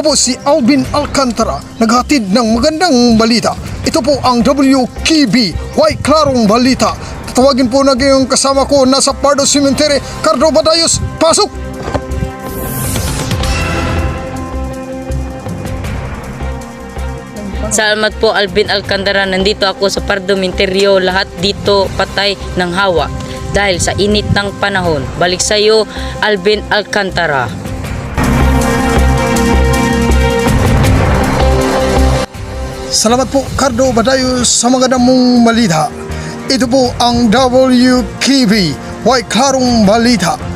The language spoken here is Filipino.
Ako po si Alvin Alcantara, naghatid ng magandang balita. Ito po ang WKB, White Clarong Balita. Tatawagin po na ngayong kasama ko nasa Pardo Cemetery, Cardo Badayos. Pasok! Salamat po Alvin Alcantara, nandito ako sa Pardo Cemetery, lahat dito patay ng hawa dahil sa init ng panahon. Balik sa iyo Alvin Alcantara. Salamat po Cardo Badayos sa magandang mong balita. Ito po ang WKB, White Clarong Balita.